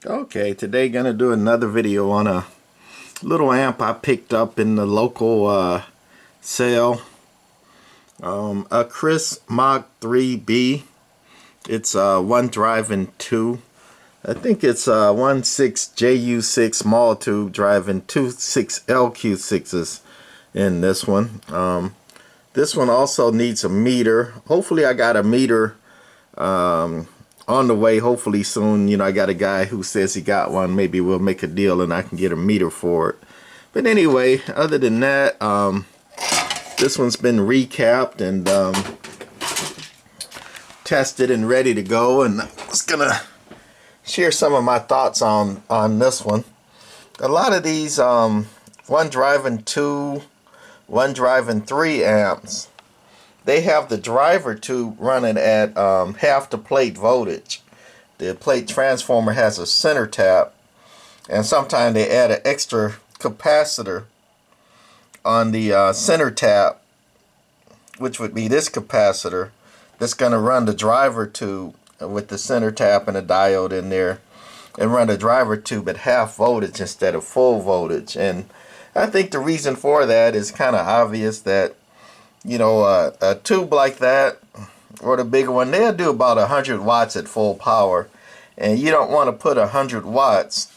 Okay, today gonna do another video on a little amp I picked up in the local sale. A Kris Mach 3B. It's one driving two. I think it's 16JU6 small tube driving 26LQ6s in this one. This one also needs a meter. Hopefully I got a meter on the way, hopefully soon. You know, I got a guy who says he got one. Maybe we'll make a deal and I can get a meter for it. But anyway, other than that, this one's been recapped and tested and ready to go. And I'm just gonna share some of my thoughts on this one. A lot of these one driving 2, one driving 3 amps, they have the driver tube running at half the plate voltage. The plate transformer has a center tap, and sometimes they add an extra capacitor on the center tap, which would be this capacitor, that's going to run the driver tube with the center tap and a diode in there, and run the driver tube at half voltage instead of full voltage. And I think the reason for that is kind of obvious, that you know, a tube like that, or the bigger one, they'll do about 100 watts at full power, and you don't want to put 100 watts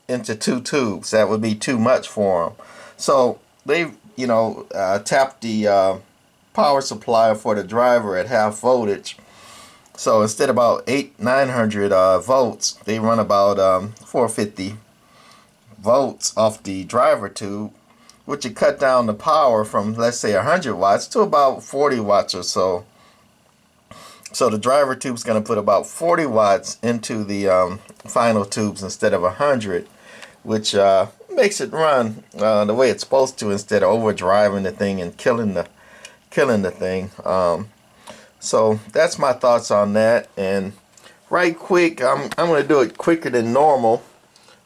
into 2 tubes. That would be too much for them. So they, you know, tap the power supply for the driver at half voltage. So instead of about 900 volts, they run about 450 volts off the driver tube, which would cut down the power from, let's say, 100 watts to about 40 watts or so. So the driver tube is going to put about 40 watts into the final tubes instead of 100, which makes it run the way it's supposed to, instead of overdriving the thing and killing the thing. So that's my thoughts on that. And right quick, I'm going to do it quicker than normal.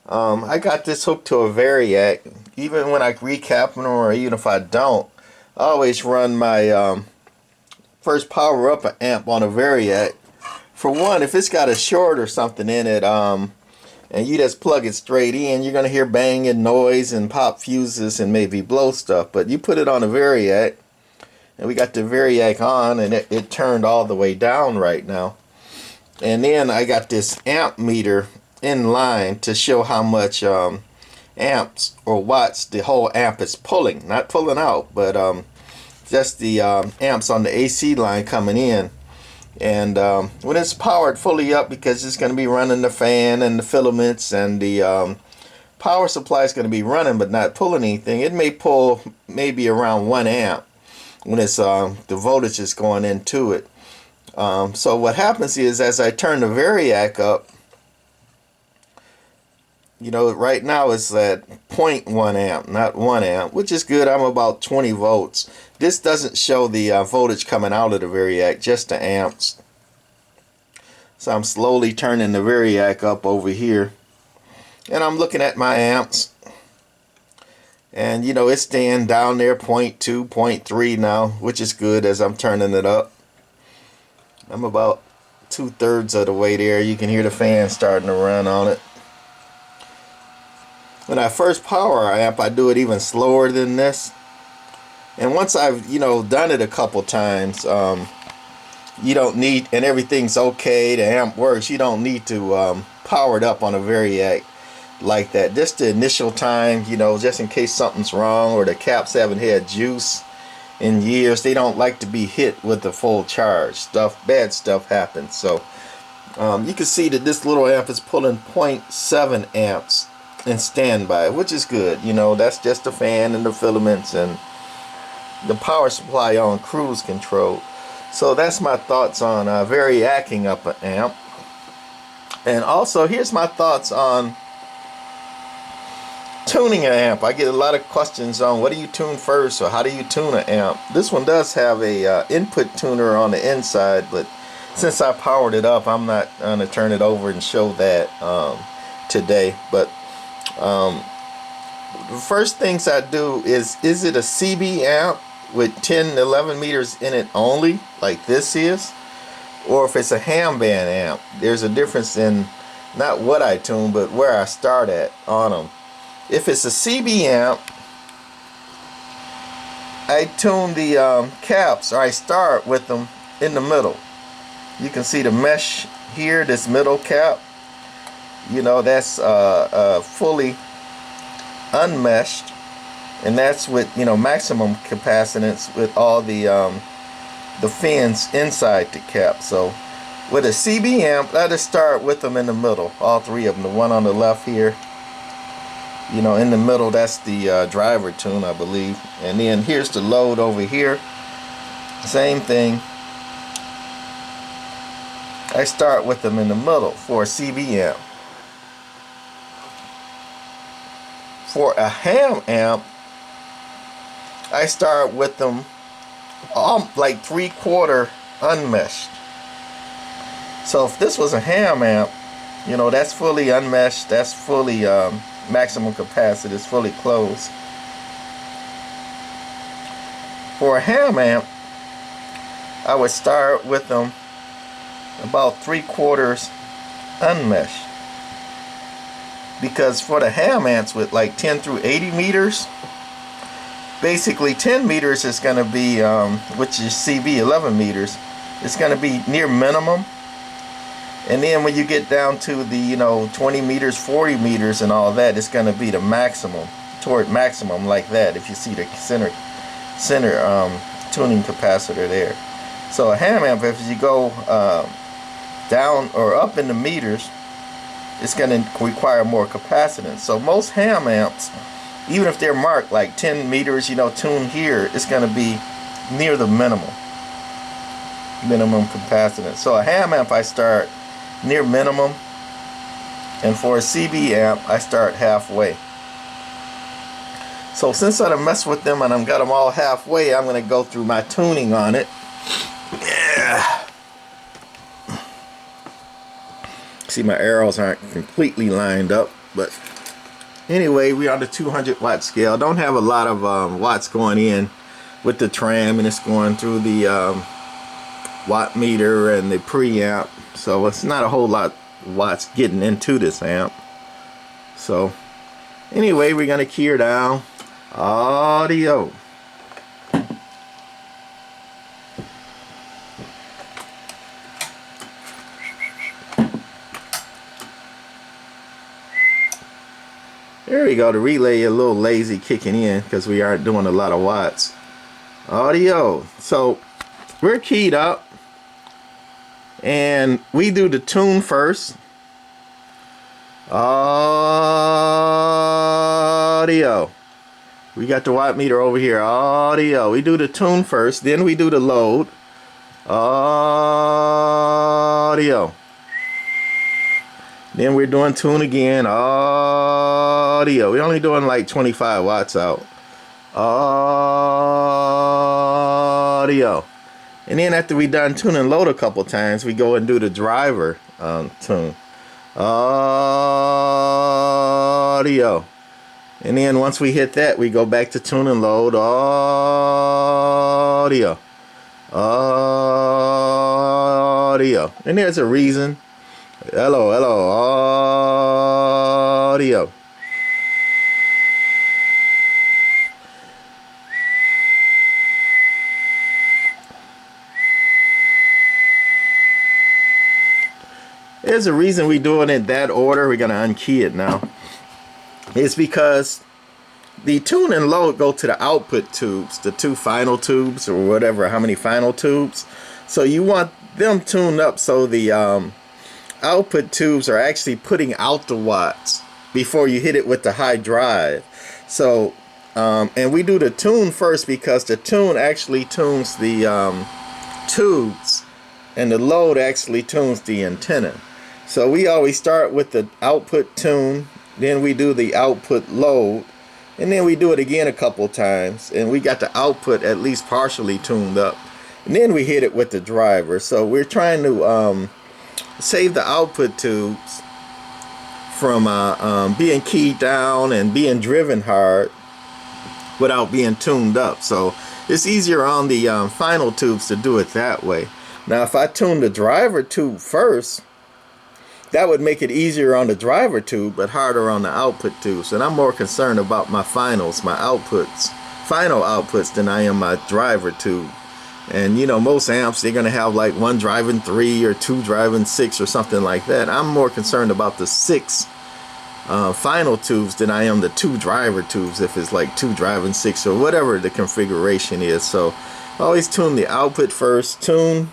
I got this hooked to a variac. Even when I recap them, or even if I don't, I always run my first power up amp on a variac. For one, if it's got a short or something in it, and you just plug it straight in, you're gonna hear banging noise and pop fuses and maybe blow stuff. But you put it on a variac, and we got the variac on, and it turned all the way down right now. And then I got this amp meter in line to show how much amps or watts the whole amp is pulling, not pulling out, but just the amps on the AC line coming in. And when it's powered fully up, because it's going to be running the fan and the filaments, and the power supply is going to be running but not pulling anything, it may pull maybe around 1 amp when it's the voltage is going into it. So what happens is, as I turn the variac up, you know, right now it's at 0.1 amp, not 1 amp, which is good. I'm about 20 volts. This doesn't show the voltage coming out of the variac, just the amps. So I'm slowly turning the variac up over here, and I'm looking at my amps, and you know, it's staying down there 0.2, 0.3 now, which is good as I'm turning it up. I'm about 2/3 of the way there. You can hear the fan starting to run on it. When I first power amp, I do it even slower than this. And once I've, you know, done it a couple times, you don't need, and everything's okay, the amp works, you don't need to power it up on a variac like that. Just the initial time, you know, just in case something's wrong or the caps haven't had juice in years. They don't like to be hit with the full charge. Bad stuff happens. So you can see that this little amp is pulling 0.7 amps in standby, which is good. You know, that's just the fan and the filaments and the power supply on cruise control. So that's my thoughts on variacing up an amp. And also, here's my thoughts on tuning an amp. I get a lot of questions on what do you tune first, or how do you tune an amp. This one does have a input tuner on the inside, but since I powered it up, I'm not going to turn it over and show that today. But the first things I do is it a CB amp with 10, 11 meters in it only, like this is, or if it's a ham band amp. There's a difference in not what I tune, but where I start at on them. If it's a CB amp, I tune the caps, or I start with them in the middle. You can see the mesh here, this middle cap. You know, that's fully unmeshed, and that's with, you know, maximum capacitance with all the fins inside the cap. So with a CB amp, I just start with them in the middle, all three of them. The one on the left here, you know, in the middle, that's the driver tune, I believe. And then here's the load over here. Same thing. I start with them in the middle for a CB amp. For a ham amp, I start with them like 3/4 unmeshed. So if this was a ham amp, you know, that's fully unmeshed, that's fully maximum capacitance, fully closed. For a ham amp, I would start with them about 3/4 unmeshed. Because for the ham amps with like 10 through 80 meters, basically 10 meters is going to be, which is CB 11 meters, it's going to be near minimum. And then when you get down to the, you know, 20 meters, 40 meters and all that, it's going to be the maximum, toward maximum like that, if you see the center tuning capacitor there. So a ham amp, if you go down or up in the meters, it's going to require more capacitance. So most ham amps, even if they're marked like 10 meters, you know, tuned here, it's going to be near the minimum capacitance. So a ham amp, I start near minimum, and for a CB amp, I start halfway. So since I done messed with them and I've got them all halfway, I'm going to go through my tuning on it. Yeah. See, my arrows aren't completely lined up, but anyway, we're on the 200 watt scale. Don't have a lot of watts going in with the tram, and it's going through the watt meter and the preamp, so it's not a whole lot of watts getting into this amp. So anyway, we're gonna key her down. Audio. There we go. The relay is a little lazy kicking in because we aren't doing a lot of watts. Audio. So we're keyed up, and we do the tune first. Audio. We got the watt meter over here. Audio. We do the tune first, then we do the load. Audio. Then we're doing tune again. Audio. We're only doing like 25 watts out. Audio. And then after we done tune and load a couple times, we go and do the driver tune. Audio. And then once we hit that, we go back to tune and load. Audio. Audio. And there's a reason. Hello, hello. Audio. There's a reason we do it in that order. We're gonna unkey it now. It's because the tune and load go to the output tubes, the two final tubes, or whatever, how many final tubes. So you want them tuned up so the output tubes are actually putting out the watts before you hit it with the high drive. So and we do the tune first because the tune actually tunes the tubes, and the load actually tunes the antenna. So we always start with the output tune, then we do the output load, and then we do it again a couple times, and we got the output at least partially tuned up, and then we hit it with the driver. So we're trying to save the output tubes from being keyed down and being driven hard without being tuned up. So it's easier on the final tubes to do it that way. Now if I tune the driver tube first, that would make it easier on the driver tube, but harder on the output tubes. And I'm more concerned about my finals, my outputs, final outputs, than I am my driver tube. And you know, most amps, they're gonna have like one driving 3 or 2 driving 6 or something like that. I'm more concerned about the 6 final tubes than I am the 2 driver tubes, if it's like 2 driving 6 or whatever the configuration is. So always tune the output first, tune,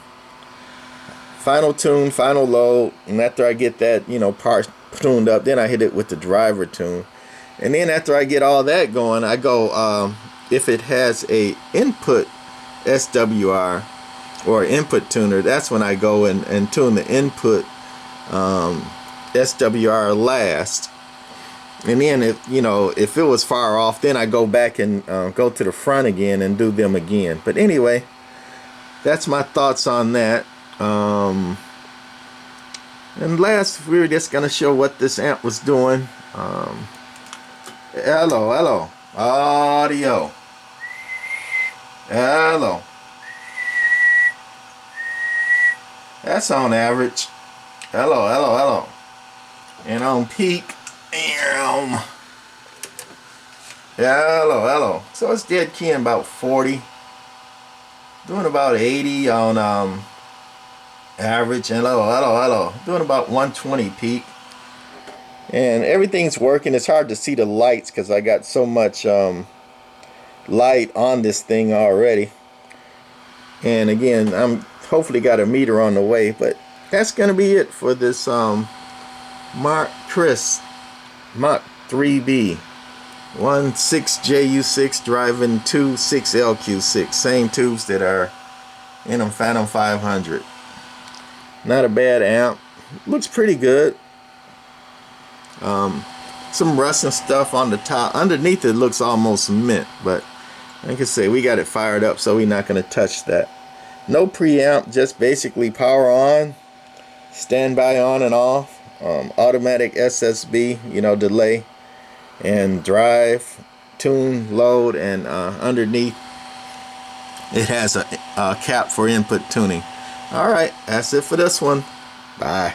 final load, and after I get that, you know, part tuned up, then I hit it with the driver tune. And then after I get all that going, I go, if it has a input SWR or input tuner, that's when I go and tune the input SWR last. And then if, you know, if it was far off, then I go back and go to the front again and do them again. But anyway, that's my thoughts on that. And last, we were just gonna show what this amp was doing. Hello, audio. Hello. That's on average. Hello. And on peak, hello. So it's dead keying about 40. Doing about 80 on average. Hello. Doing about 120 peak. And everything's working. It's hard to see the lights because I got so much light on this thing already. And again, I'm hopefully got a meter on the way, but that's gonna be it for this Kris Mach 3B 16JU6 driving 26LQ6, same tubes that are in them Phantom 500. Not a bad amp, looks pretty good. Some rust and stuff on the top. Underneath it looks almost mint, but like I say, we got it fired up, so we're not going to touch that. No preamp, just basically power on, standby on and off, automatic SSB, you know, delay, and drive, tune, load, and underneath it has a cap for input tuning. Alright, that's it for this one. Bye.